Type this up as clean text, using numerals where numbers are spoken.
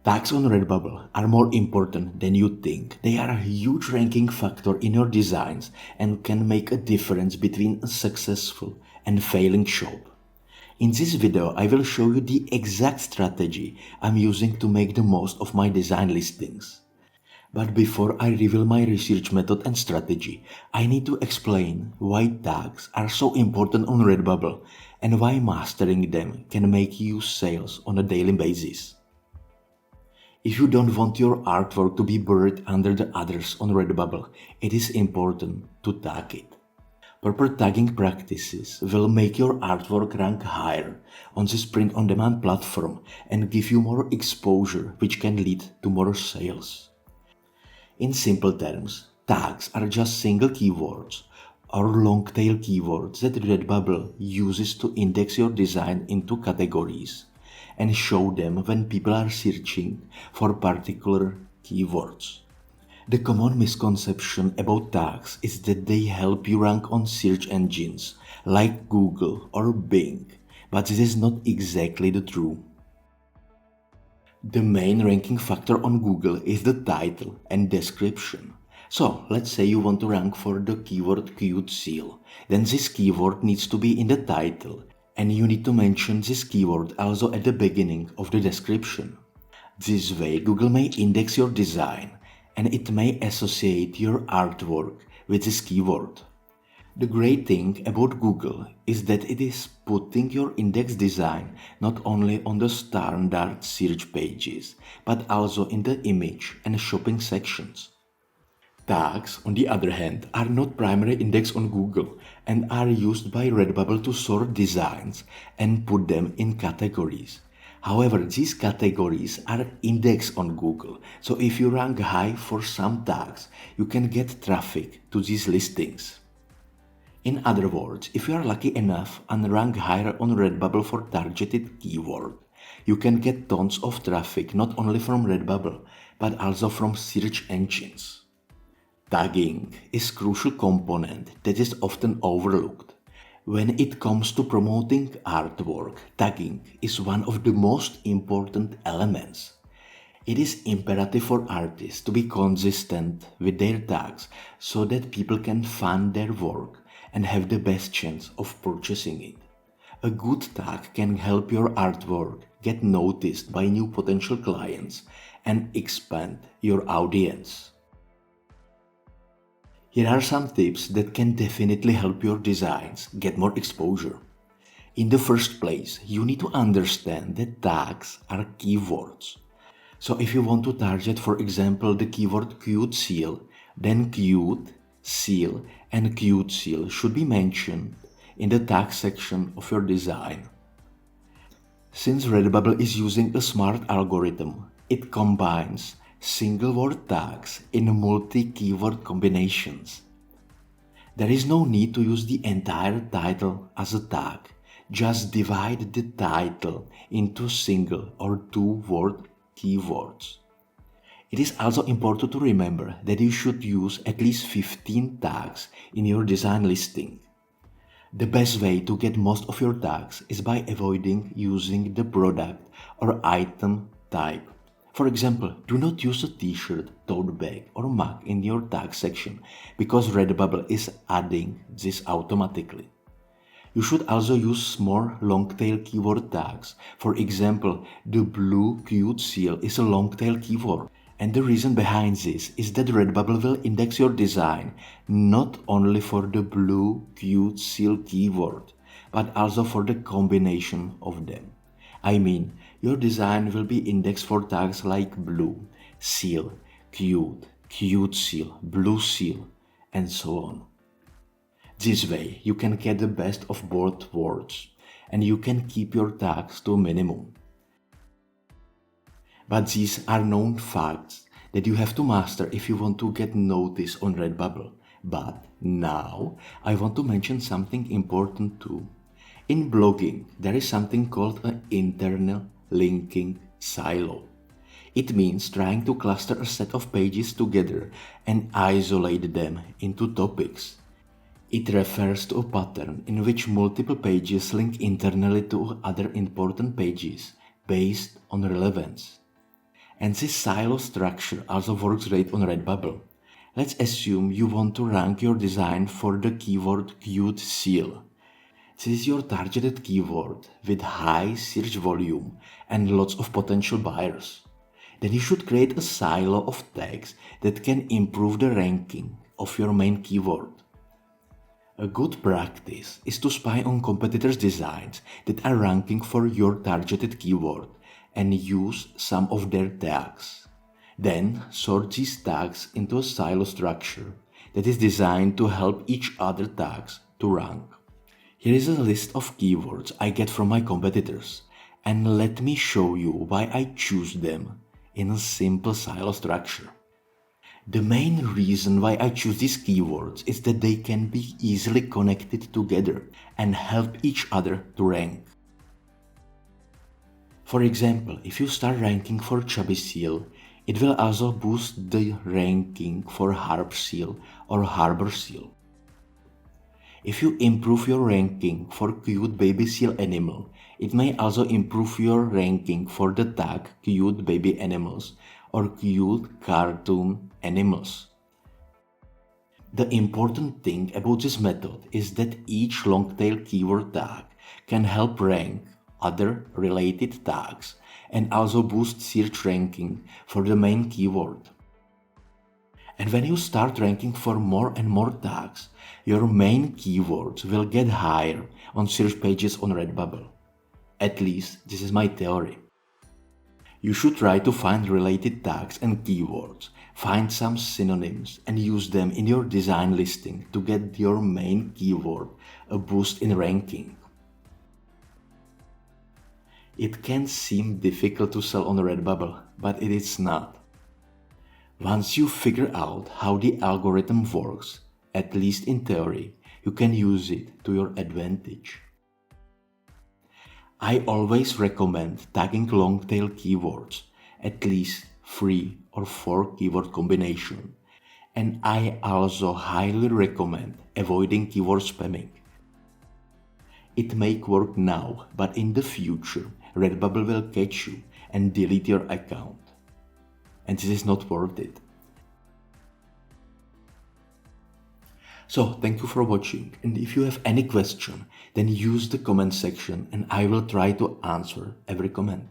Tags on Redbubble are more important than you think. They are a huge ranking factor in your designs and can make a difference between a successful and failing shop. In this video, I will show you the exact strategy I'm using to make the most of my design listings. But before I reveal my research method and strategy, I need to explain why tags are so important on Redbubble and why mastering them can make you sales on a daily basis. If you don't want your artwork to be buried under the others on Redbubble, it is important to tag it. Proper tagging practices will make your artwork rank higher on this print-on-demand platform and give you more exposure, which can lead to more sales. In simple terms, tags are just single keywords or long-tail keywords that Redbubble uses to index your design into categories and show them when people are searching for particular keywords. The common misconception about tags is that they help you rank on search engines like Google or Bing, but this is not exactly the truth. The main ranking factor on Google is the title and description. So, let's say you want to rank for the keyword cute seal, then this keyword needs to be in the title, and you need to mention this keyword also at the beginning of the description. This way, Google may index your design, and it may associate your artwork with this keyword. The great thing about Google is that it is putting your index design not only on the standard search pages, but also in the image and shopping sections. Tags, on the other hand, are not primary indexed on Google and are used by Redbubble to sort designs and put them in categories. However, these categories are indexed on Google, so if you rank high for some tags, you can get traffic to these listings. In other words, if you are lucky enough and rank higher on Redbubble for targeted keyword, you can get tons of traffic not only from Redbubble, but also from search engines. Tagging is a crucial component that is often overlooked. When it comes to promoting artwork, tagging is one of the most important elements. It is imperative for artists to be consistent with their tags so that people can find their work and have the best chance of purchasing it. A good tag can help your artwork get noticed by new potential clients and expand your audience. Here are some tips that can definitely help your designs get more exposure. In the first place, you need to understand that tags are keywords. So if you want to target, for example, the keyword cute seal, then cute, seal, and cute seal should be mentioned in the tag section of your design. Since Redbubble is using a smart algorithm, it combines single word tags in multi-keyword combinations. There is no need to use the entire title as a tag. Just divide the title into single or two-word keywords. It is also important to remember that you should use at least 15 tags in your design listing. The best way to get most of your tags is by avoiding using the product or item type. For example, do not use a t-shirt, tote bag or mug in your tag section because Redbubble is adding this automatically. You should also use more long-tail keyword tags. For example, the blue cute seal is a long-tail keyword. And the reason behind this is that Redbubble will index your design not only for the blue cute seal keyword, but also for the combination of them. I mean, your design will be indexed for tags like blue, seal, cute, cute seal, blue seal, and so on. This way, you can get the best of both worlds, and you can keep your tags to a minimum. But these are known facts that you have to master if you want to get noticed on Redbubble. But now, I want to mention something important too. In blogging, there is something called an internal linking silo. It means trying to cluster a set of pages together and isolate them into topics. It refers to a pattern in which multiple pages link internally to other important pages based on relevance. And this silo structure also works great on Redbubble. Let's assume you want to rank your design for the keyword cute seal. This is your targeted keyword with high search volume and lots of potential buyers. Then you should create a silo of tags that can improve the ranking of your main keyword. A good practice is to spy on competitors' designs that are ranking for your targeted keyword and use some of their tags. Then sort these tags into a silo structure that is designed to help each other tags to rank. Here is a list of keywords I get from my competitors, and let me show you why I choose them in a simple silo structure. The main reason why I choose these keywords is that they can be easily connected together and help each other to rank. For example, if you start ranking for chubby seal, it will also boost the ranking for harp seal or harbor seal. If you improve your ranking for cute baby seal animal, it may also improve your ranking for the tag cute baby animals or cute cartoon animals. The important thing about this method is that each long-tail keyword tag can help rank other related tags and also boost search ranking for the main keyword. And when you start ranking for more and more tags, your main keywords will get higher on search pages on Redbubble. At least this is my theory. You should try to find related tags and keywords, find some synonyms and use them in your design listing to get your main keyword a boost in ranking. It can seem difficult to sell on Redbubble, but it is not. Once you figure out how the algorithm works, at least in theory, you can use it to your advantage. I always recommend tagging long-tail keywords, at least 3 or 4 keyword combination, and I also highly recommend avoiding keyword spamming. It may work now, but in the future, Redbubble will catch you and delete your account. And this is not worth it. So thank you for watching, and if you have any question, then use the comment section and I will try to answer every comment.